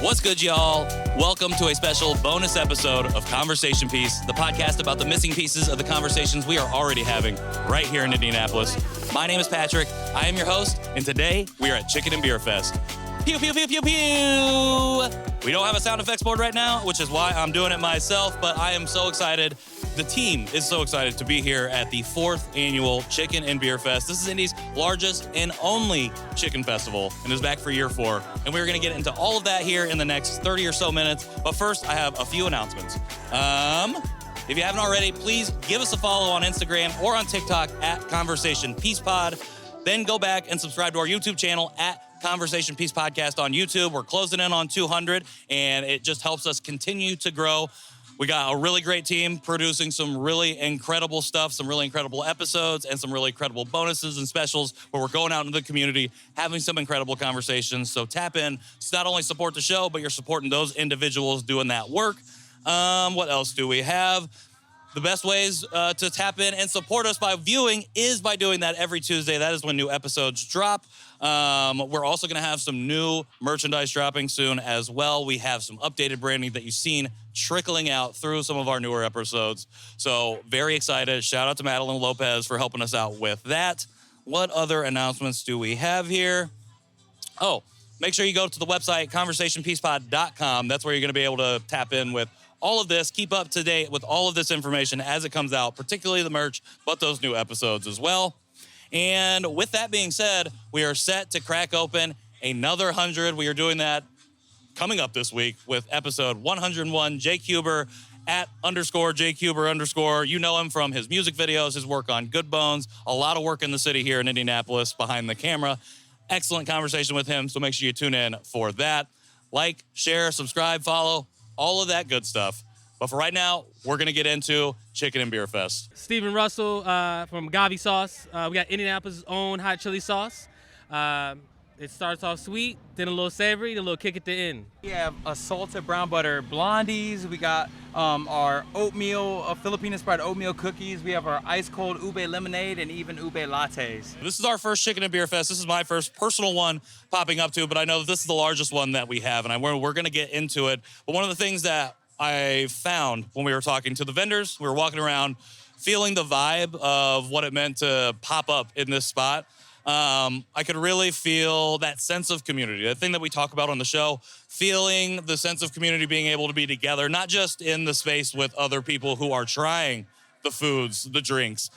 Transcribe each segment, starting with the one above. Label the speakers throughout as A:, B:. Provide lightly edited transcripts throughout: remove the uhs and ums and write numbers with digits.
A: What's good, y'all? Welcome to a special bonus episode of Conversation Piece, the podcast about the missing pieces of the conversations we are already having right here in Indianapolis. My name is Patrick. I am your host, and today we are at Chicken and Beer Fest. Pew, pew, pew, pew, pew! We don't have a sound effects board right now, which is why I'm doing it myself, but I am so excited. The team is so excited to be here at the 4th annual Chicken and Beer Fest. This is Indy's largest and only chicken festival, and is back for year 4. And we're going to get into all of that here in the next 30 or so minutes. But first, I have a few announcements. If you haven't already, please give us a follow on Instagram or on TikTok at Conversation Piece Pod. Then go back and subscribe to our YouTube channel at Conversation Piece Podcast on YouTube. We're closing in on 200, and it just helps us continue to grow. We got a really great team producing some really incredible stuff, some really incredible episodes, and some really incredible bonuses and specials where we're going out into the community, having some incredible conversations. So tap in. It's not only support the show, but you're supporting those individuals doing that work. What else do we have? The best ways to tap in and support us by viewing is by doing that every Tuesday. That is when new episodes drop. We're also going to have some new merchandise dropping soon as well. We have some updated branding that you've seen trickling out through some of our newer episodes. So very excited. Shout out to Madeline Lopez for helping us out with that. What other announcements do we have here? Oh, make sure you go to the website, conversationpiecepod.com. That's where you're going to be able to tap in with all of this, keep up to date with all of this information as it comes out, particularly the merch, but those new episodes as well. And with that being said, we are set to crack open another 100. We are doing that coming up this week with episode 101, Jake Huber at _Jake Huber_. You know him from his music videos, his work on Good Bones, a lot of work in the city here in Indianapolis behind the camera. Excellent conversation with him, so make sure you tune in for that. Like, share, subscribe, follow, all of that good stuff. But for right now, we're going to get into Chicken and Beer Fest.
B: Stephen Russell from Gavi Sauce. We got Indianapolis' own hot chili sauce. It starts off sweet, then a little savory, then a little kick at the end.
C: We have a salted brown butter blondies. We got our oatmeal, Filipino-inspired oatmeal cookies. We have our ice cold ube lemonade and even ube lattes.
A: This is our first Chicken and Beer Fest. This is my first personal one popping up to, but I know that this is the largest one that we have, and we're going to get into it. But one of the things that I found when we were talking to the vendors, we were walking around feeling the vibe of what it meant to pop up in this spot. I could really feel that sense of community, that thing that we talk about on the show, feeling the sense of community, being able to be together, not just in the space with other people who are trying the foods, the drinks,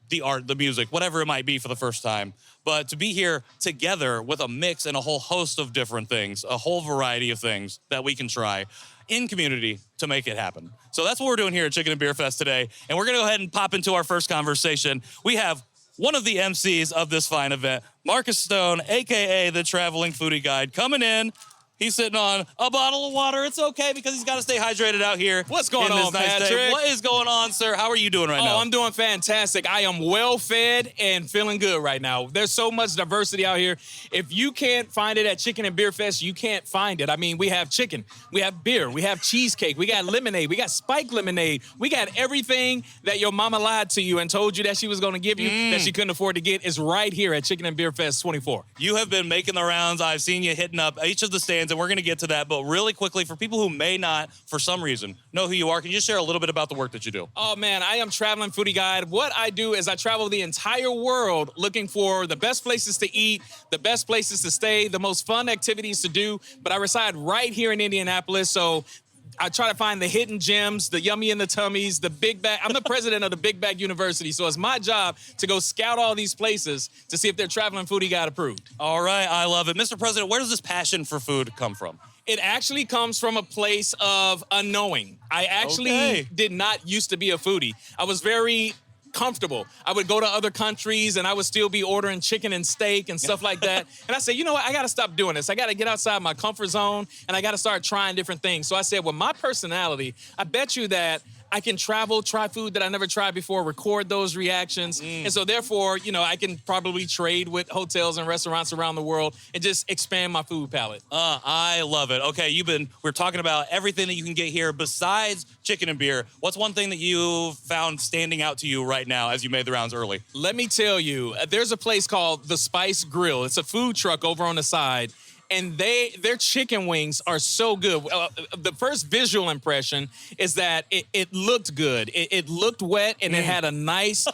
A: the art, the music, whatever it might be for the first time, but to be here together with a mix and a whole host of different things, a whole variety of things that we can try in community to make it happen. So that's what we're doing here at Chicken and Beer Fest today. And we're going to go ahead and pop into our first conversation. We have one of the MCs of this fine event, Markiss Stone, a.k.a. the Traveling Foodie Guyde, coming in. He's sitting on a bottle of water. It's okay because he's got to stay hydrated out here.
D: What's going on, Patrick?
A: What is going on, sir? How are you doing right now?
D: I'm doing fantastic. I am well fed and feeling good right now. There's so much diversity out here. If you can't find it at Chicken and Beer Fest, you can't find it. I mean, we have chicken, we have beer, we have cheesecake, we got lemonade, we got spiked lemonade. We got everything that your mama lied to you and told you that she was going to give you that she couldn't afford to get is right here at Chicken and Beer Fest 24.
A: You have been making the rounds. I've seen you hitting up each of the stands, and we're going to get to that. But really quickly, for people who may not, for some reason, know who you are, can you just share a little bit about the work that you do?
D: Oh, man, I am Traveling Foodie Guyde. What I do is I travel the entire world looking for the best places to eat, the best places to stay, the most fun activities to do. But I reside right here in Indianapolis, so I try to find the hidden gems, the yummy in the tummies, the big bag. I'm the president of the Big Bag University, so it's my job to go scout all these places to see if they're Traveling Foodie Guyde approved.
A: All right, I love it. Mr. President, where does this passion for food come from?
D: It actually comes from a place of unknowing. I actually did not used to be a foodie. I was very comfortable. I would go to other countries and I would still be ordering chicken and steak and stuff like that. And I said, you know what? I got to stop doing this. I got to get outside my comfort zone and I got to start trying different things. So I said, well, my personality, I bet you that I can travel, try food that I never tried before, record those reactions. And so therefore, you know, I can probably trade with hotels and restaurants around the world and just expand my food palette.
A: I love it. Okay, we're talking about everything that you can get here besides chicken and beer. What's one thing that you found standing out to you right now as you made the rounds early?
D: Let me tell you, there's a place called The Spice Grill. It's a food truck over on the side. and their chicken wings are so good. The first visual impression is that it looked good. It looked wet, and it had a nice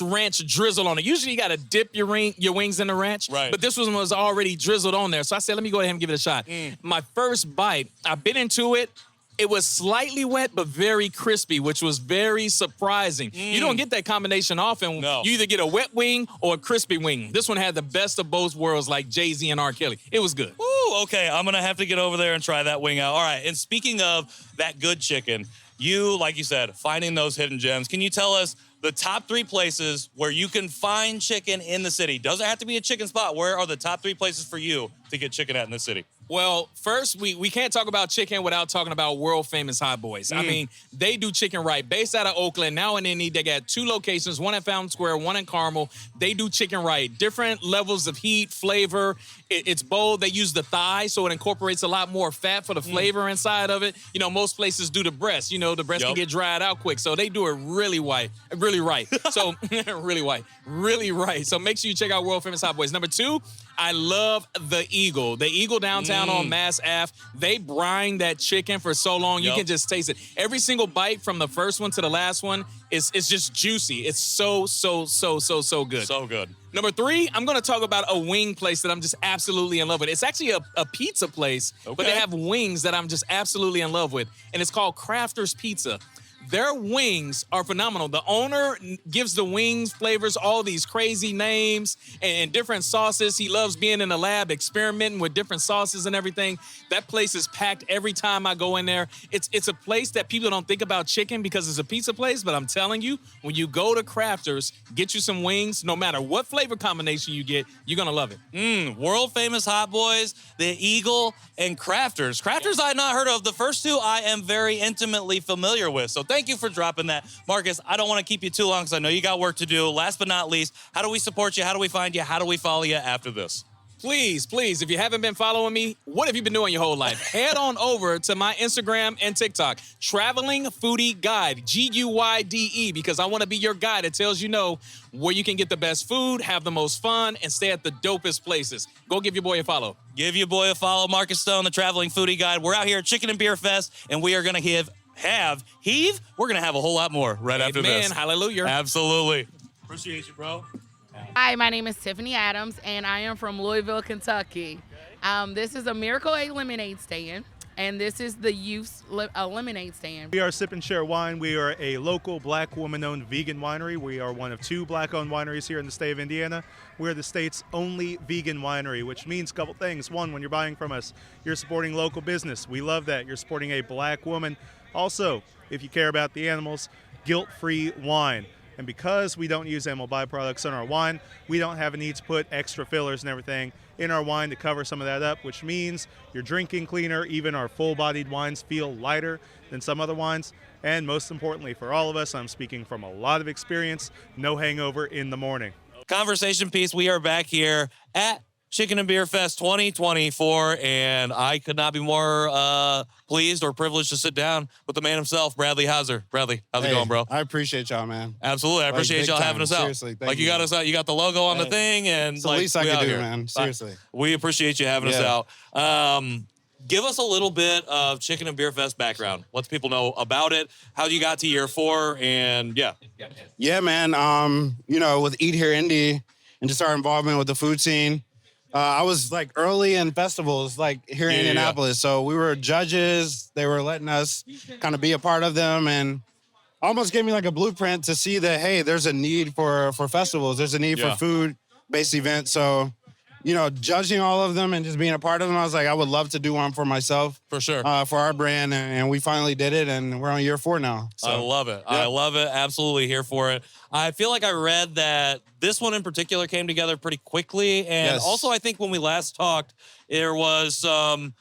D: ranch drizzle on it. Usually you got to dip your wings in the ranch,
A: right?
D: But this one was already drizzled on there. So I said, let me go ahead and give it a shot. My first bite, I bit into it. It was slightly wet, but very crispy, which was very surprising. You don't get that combination often.
A: No.
D: You either get a wet wing or a crispy wing. This one had the best of both worlds, like Jay-Z and R. Kelly. It was good.
A: Ooh, okay. I'm going to have to get over there and try that wing out. All right. And speaking of that good chicken, you, like you said, finding those hidden gems. Can you tell us the top 3 places where you can find chicken in the city? Doesn't have to be a chicken spot. Where are the top 3 places for you to get chicken at in the city?
D: Well, first, we can't talk about chicken without talking about world-famous Hot Boys. I mean, they do chicken right. Based out of Oakland, now in Indy, they got 2 locations, one at Fountain Square, one in Carmel. They do chicken right. Different levels of heat, flavor. It's bold. They use the thigh, so it incorporates a lot more fat for the flavor inside of it. You know, most places do the breast. You know, the breast can get dried out quick, so they do it really right. So, really right. So make sure you check out world-famous Hot Boys. Number 2, I love the Eagle. The Eagle downtown on Mass Ave. They brine that chicken for so long, you can just taste it. Every single bite from the first one to the last one is just juicy. It's so good.
A: So good.
D: Number 3, I'm going to talk about a wing place that I'm just absolutely in love with. It's actually a pizza place, but they have wings that I'm just absolutely in love with, and it's called Crafter's Pizza. Their wings are phenomenal. The owner gives the wings flavors all these crazy names and different sauces. He loves being in the lab, experimenting with different sauces and everything. That place is packed every time I go in there. It's a place that people don't think about chicken because it's a pizza place, but I'm telling you, when you go to Crafters, get you some wings, no matter what flavor combination you get, you're going to love it.
A: World famous Hot Boys, the Eagle, and Crafters. Crafters I had not heard of. The first 2 I am very intimately familiar with. So thank you for dropping that. Markiss, I don't want to keep you too long because I know you got work to do. Last but not least, how do we support you? How do we find you? How do we follow you after this?
D: Please, if you haven't been following me, what have you been doing your whole life? Head on over to my Instagram and TikTok, Traveling Foodie Guyde, Guyde, because I want to be your guide that tells you know where you can get the best food, have the most fun, and stay at the dopest places. Go give your boy a follow.
A: Give your boy a follow, Markiss Stone, the Traveling Foodie Guyde. We're out here at Chicken and Beer Fest, and we are going to we're going to have a whole lot more right after this.
D: Amen. Hallelujah.
A: Absolutely. Appreciate you, bro.
E: Hi, my name is Tiffany Adams, and I am from Louisville, Kentucky. This is a Miracle 8 lemonade stand, and this is the youth's lemonade stand.
F: We are Sip and Share Wine. We are a local black woman-owned vegan winery. We are one of 2 black-owned wineries here in the state of Indiana. We're the state's only vegan winery, which means a couple things. One, when you're buying from us, you're supporting local business. We love that. You're supporting a black woman. Also, if you care about the animals, guilt-free wine. And because we don't use animal byproducts in our wine, we don't have a need to put extra fillers and everything in our wine to cover some of that up, which means you're drinking cleaner. Even our full-bodied wines feel lighter than some other wines. And most importantly for all of us, I'm speaking from a lot of experience, no hangover in the morning.
A: Conversation piece, we are back here at Chicken and Beer Fest 2024, and I could not be more pleased or privileged to sit down with the man himself, Bradley Hauser. Bradley, how's it going, bro?
G: I appreciate y'all, man.
A: Absolutely, I appreciate y'all having us out.
G: Seriously, thank
A: you got us out. You got the logo on the thing, and
G: it's the least I could do, man. Seriously,
A: we appreciate you having us out. Give us a little bit of Chicken and Beer Fest background. Let the people know about it, how you got to year 4, and
G: yeah, man. With Eat Here Indy and just our involvement with the food scene. I was like early in festivals like here in Indianapolis. So we were judges. They were letting us kind of be a part of them and almost gave me like a blueprint to see that, hey, there's a need for festivals. There's a need for food-based events. So, judging all of them and just being a part of them, I was like, I would love to do one for myself.
A: For sure.
G: For our brand. And we finally did it. And we're on year 4 now. So,
A: I love it. I love it. Absolutely here for it. I feel like I read that this one in particular came together pretty quickly. And also, I think when we last talked, there was some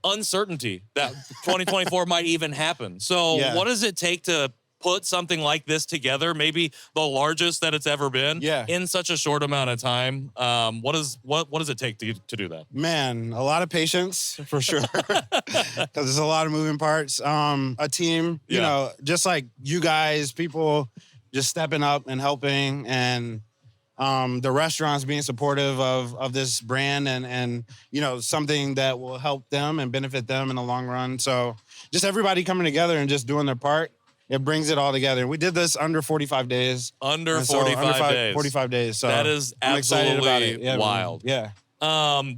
A: uncertainty that 2024 might even happen. So what does it take to put something like this together, maybe the largest that it's ever been, in such a short amount of time? What does it take to do that?
G: Man, a lot of patience for sure, because there's a lot of moving parts. A team, just like you guys, people just stepping up and helping, and the restaurants being supportive of this brand and something that will help them and benefit them in the long run. So just everybody coming together and just doing their part, it brings it all together. We did this under 45 days.
A: Under 45 days.
G: 45 days. So
A: that is
G: I'm excited about it.
A: absolutely wild.
G: Yeah.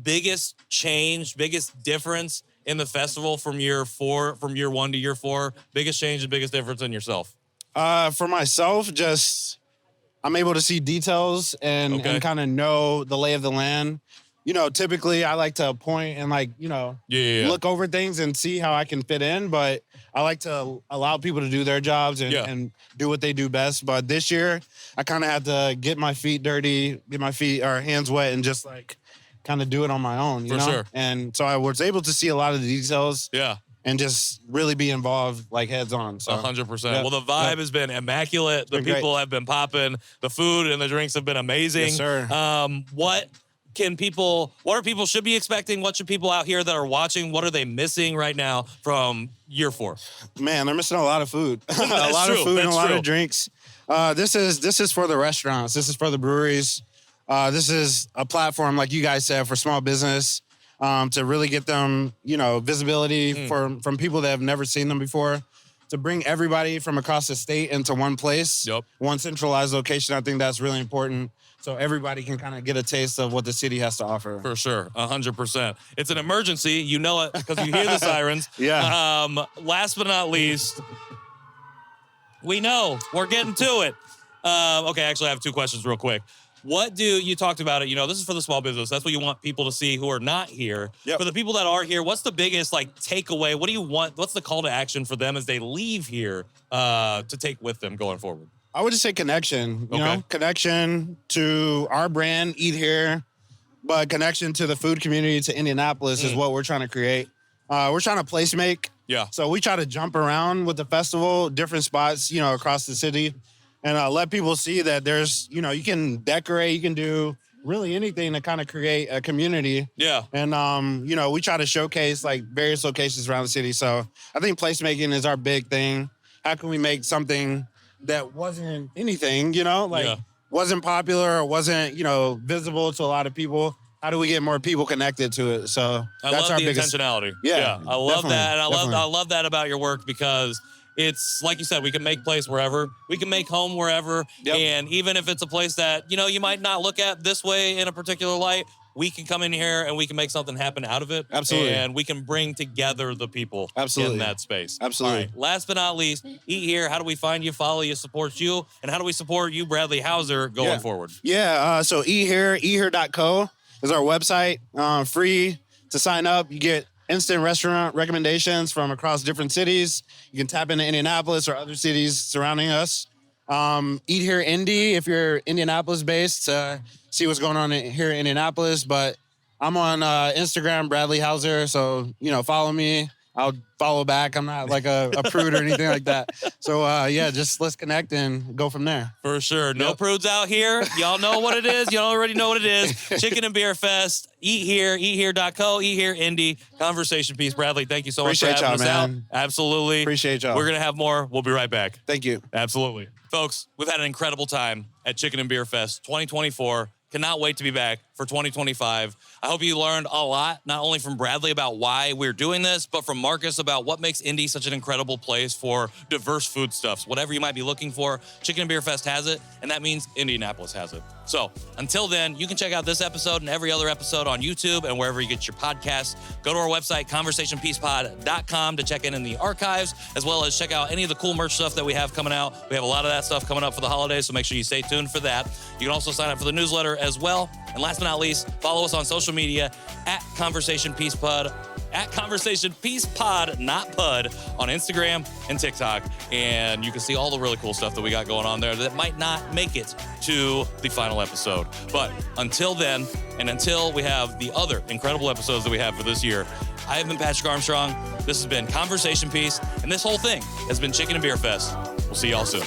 A: Biggest change, biggest difference in the festival from year 1 to year 4? Biggest change and biggest difference in yourself?
G: For myself, just I'm able to see details and kind of know the lay of the land. Typically I like to point and look over things and see how I can fit in, but I like to allow people to do their jobs and do what they do best. But this year I kind of had to get my feet dirty, get my feet or hands wet and just kind of do it on my own, you know?
A: Sure.
G: And so I was able to see a lot of the details.
A: Yeah.
G: And just really be involved heads on. So
A: 100%.
G: Yeah.
A: Well, the vibe has been immaculate. The people have been popping. The food and the drinks have been amazing.
G: Yes, sir.
A: What are people should be expecting? What should people out here that are watching, what are they missing right now from year 4?
G: Man, they're missing a lot of food. A lot of food and a lot of drinks. This is for the restaurants. This is for the breweries. This is a platform, like you guys said, for small business. To really get them, visibility from people that have never seen them before, to bring everybody from across the state into one place, one centralized location. I think that's really important, so everybody can kind of get a taste of what the city has to offer.
A: For sure, 100%. It's an emergency, you know it, because you hear the sirens.
G: Yeah.
A: Last but not least, we know we're getting to it. Okay, actually, I have 2 questions real quick. You talked about it, this is for the small business. That's what you want people to see who are not here.
G: Yep.
A: For the people that are here, what's the biggest takeaway? What do you want? What's the call to action for them as they leave here to take with them going forward?
G: I would just say connection, connection to our brand, Eat Here, but connection to the food community, to Indianapolis is what we're trying to create. We're trying to place make.
A: Yeah.
G: So we try to jump around with the festival, different spots, across the city. And let people see that there's, you can decorate, you can do really anything to kind of create a community.
A: Yeah.
G: And, we try to showcase various locations around the city. So I think placemaking is our big thing. How can we make something that wasn't anything, wasn't popular or wasn't, visible to a lot of people? How do we get more people connected to it? So
A: I
G: that's
A: love
G: our
A: the
G: biggest
A: intentionality.
G: Yeah,
A: I love that. And
G: definitely.
A: I love that about your work because it's like you said, we can make place wherever. We can make home wherever.
G: Yep.
A: And even if it's a place that, you might not look at this way in a particular light, we can come in here and we can make something happen out of it.
G: Absolutely.
A: And we can bring together the people in that space.
G: Absolutely.
A: All right. Last but not least, Eat Here. How do we find you, follow you, support you? And how do we support you, Bradley Hauser, going forward?
G: Yeah. So Eat Here, eathere.co is our website. Free to sign up. You get instant restaurant recommendations from across different cities. You can tap into Indianapolis or other cities surrounding us. Eat Here Indy, if you're Indianapolis based, see what's going on here in Indianapolis. But I'm on Instagram, Bradley Hauser. So, follow me. I'll follow back. I'm not like a prude or anything like that. So, just let's connect and go from there.
A: For sure. No prudes out here. Y'all know what it is. Y'all already know what it is. Chicken and Beer Fest. Eat Here, eathere.co, Eat Here Indy. Conversation piece. Bradley, thank you so much for having us out. Absolutely.
G: Appreciate y'all.
A: We're going to have more. We'll be right back.
G: Thank you.
A: Absolutely. Folks, we've had an incredible time at Chicken and Beer Fest 2024. Cannot wait to be back for 2025. I hope you learned a lot, not only from Bradley about why we're doing this, but from Markiss about what makes Indy such an incredible place for diverse foodstuffs. Whatever you might be looking for, Chicken and Beer Fest has it, and that means Indianapolis has it. So until then, you can check out this episode and every other episode on YouTube and wherever you get your podcasts. Go to our website, conversationpiecePod.com, to check in the archives, as well as check out any of the cool merch stuff that we have coming out. We have a lot of that stuff coming up for the holidays, so make sure you stay tuned for that. You can also sign up for the newsletter as well. And last but not least, follow us on social media at Conversation Piece Pod, at Conversation Piece Pod, not Pud, on Instagram and TikTok. And you can see all the really cool stuff that we got going on there that might not make it to the final episode. But until then, and until we have the other incredible episodes that we have for this year, I have been Patrick Armstrong. This has been Conversation Piece, and this whole thing has been Chicken and Beer Fest. We'll see y'all soon.